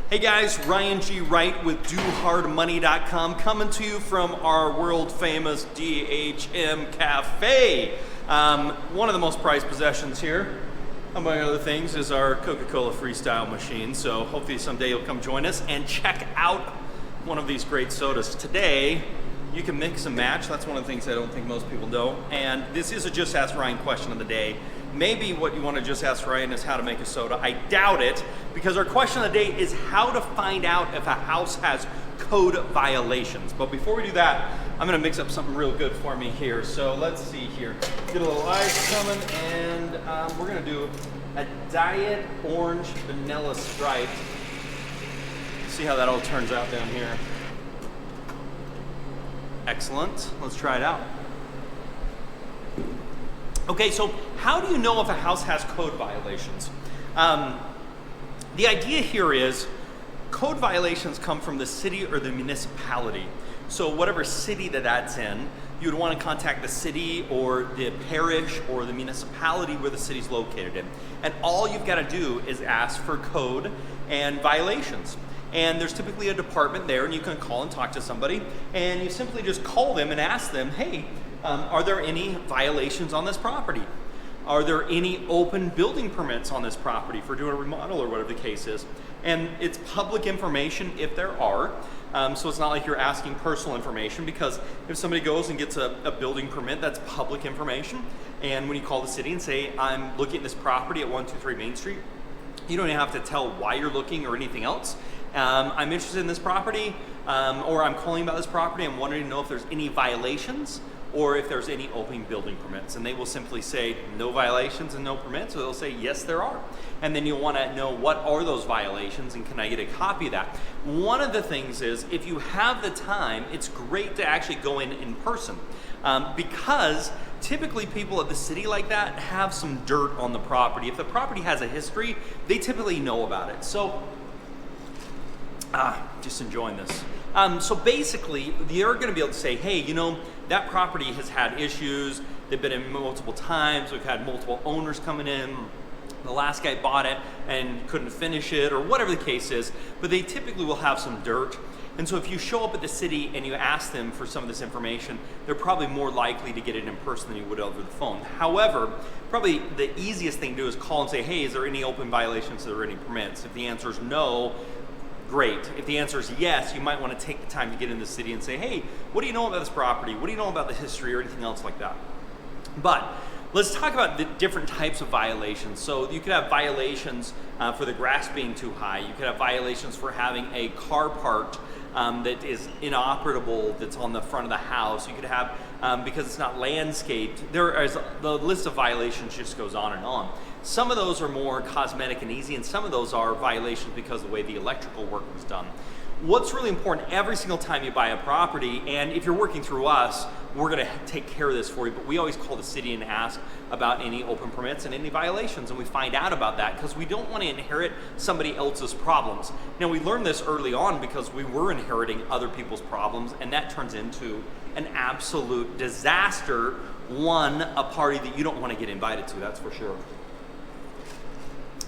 Hey guys, Ryan G. Wright with DoHardMoney.com coming to you from our world famous DHM Cafe. One of the most prized possessions here, among other things, is our Coca-Cola Freestyle machine. So hopefully someday you'll come join us and check out one of these great sodas. Today, you can mix and match. That's one of the things I don't think most people know. And this is a Just Ask Ryan question of the day. Maybe what you want to just ask Ryan is how to make a soda. I doubt it, because our question of the day is how to find out if a house has code violations. But before we do that, I'm going to mix up something real good for me here. So let's see here. Get a little ice coming, and we're going to do a Diet Orange Vanilla Stripe. See how that all turns out down here. Excellent. Let's try it out. Okay, so how do you know if a house has code violations? The idea here is code violations come from the city or the municipality. So whatever city that's in, you would want to contact the city or the parish or the municipality where the city's located in. And all you've got to do is ask for code and violations. And there's typically a department there, and you can call and talk to somebody, and you simply just call them and ask them, hey, are there any violations on this property? Are there any open building permits on this property for doing a remodel or whatever the case is? And it's public information if there are. So it's not like you're asking personal information, because if somebody goes and gets a building permit, that's public information. And when you call the city and say, I'm looking at this property at 123 Main Street, you don't even have to tell why you're looking or anything else. I'm interested in this property, or I'm calling about this property. I'm wanting to know if there's any violations or if there's any open building permits. And they will simply say no violations and no permits, or they'll say yes, there are. And then you'll want to know what are those violations and can I get a copy of that. One of the things is, if you have the time, it's great to actually go in person, because typically people at the city like that have some dirt on the property. If the property has a history, they typically know about it. So just enjoying this. So basically, you're going to be able to say, hey, you know, that property has had issues. They've been in multiple times. We've had multiple owners coming in. The last guy bought it and couldn't finish it, or whatever the case is. But they typically will have some dirt. And so if you show up at the city and you ask them for some of this information, they're probably more likely to get it in person than you would over the phone. However, probably the easiest thing to do is call and say, hey, is there any open violations? Are there any permits? If the answer is no, great. If the answer is yes, you might want to take the time to get in the city and say, hey, what do you know about this property? What do you know about the history or anything else like that? But let's talk about the different types of violations. So you could have violations for the grass being too high. You could have violations for having a car parked that is inoperable, that's on the front of the house. You could have, because it's not landscaped, the list of violations just goes on and on. Some of those are more cosmetic and easy, and some of those are violations because of the way the electrical work was done. What's really important every single time you buy a property, and if you're working through us, we're going to take care of this for you, but we always call the city and ask about any open permits and any violations, and we find out about that because we don't want to inherit somebody else's problems. Now, we learned this early on because we were inheriting other people's problems, and that turns into an absolute disaster, a party that you don't want to get invited to, that's for sure.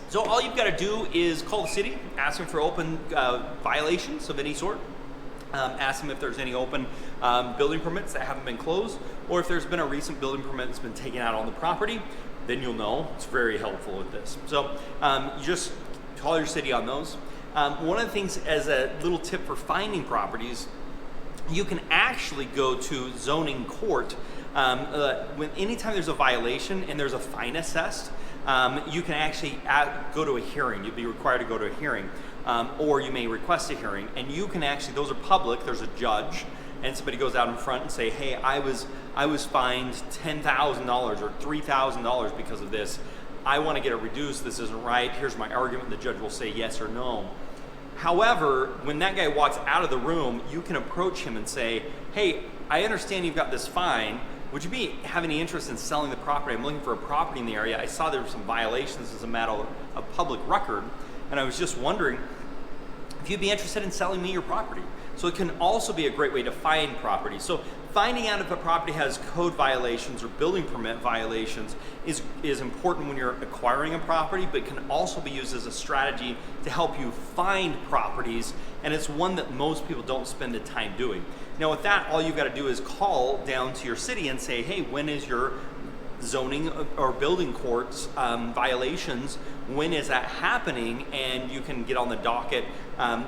So all you've got to do is call the city, ask them for open violations of any sort, ask them if there's any open building permits that haven't been closed, or if there's been a recent building permit that's been taken out on the property, then you'll know. It's very helpful with this. So you just call your city on those. One of the things, as a little tip for finding properties, you can actually go to zoning court. Anytime there's a violation and there's a fine assessed, you can actually go to a hearing. You'll be required to go to a hearing, or you may request a hearing, and you can actually, those are public, there's a judge, and somebody goes out in front and say, hey, I was fined $10,000 or $3,000 because of this. I want to get it reduced. This isn't right. Here's my argument. The judge will say yes or no. However, when that guy walks out of the room, you can approach him and say, hey, I understand you've got this fine. Would you have any interest in selling the property? I'm looking for a property in the area. I saw there were some violations as a matter of public record, and I was just wondering if you'd be interested in selling me your property. So it can also be a great way to find property. So finding out if a property has code violations or building permit violations is important when you're acquiring a property, but can also be used as a strategy to help you find properties, and it's one that most people don't spend the time doing. Now with that, all you've got to do is call down to your city and say, hey, when is your zoning or building courts violations, when is that happening? And you can get on the docket,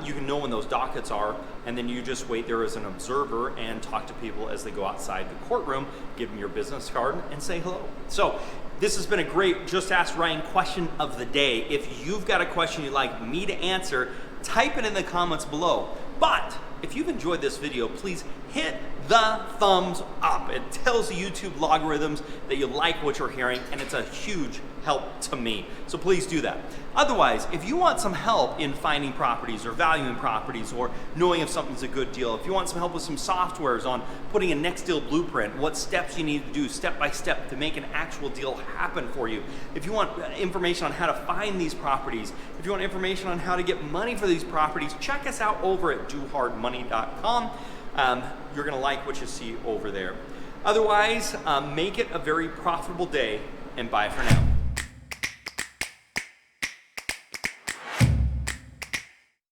you can know when those dockets are, and then you just wait there as an observer and talk to people as they go outside the courtroom, give them your business card and say hello. So this has been a great Just Ask Ryan question of the day. If you've got a question you'd like me to answer, type it in the comments below. But if you've enjoyed this video, please hit the thumbs up. It tells the YouTube logarithms that you like what you're hearing, and it's a huge help to me. So please do that. Otherwise, if you want some help in finding properties or valuing properties or knowing if something's a good deal, if you want some help with some softwares on putting a next deal blueprint, what steps you need to do step by step to make an actual deal happen for you, if you want information on how to find these properties, if you want information on how to get money for these properties, check us out over at dohardmoney.com. You're gonna like what you see over there. Otherwise, make it a very profitable day, and bye for now.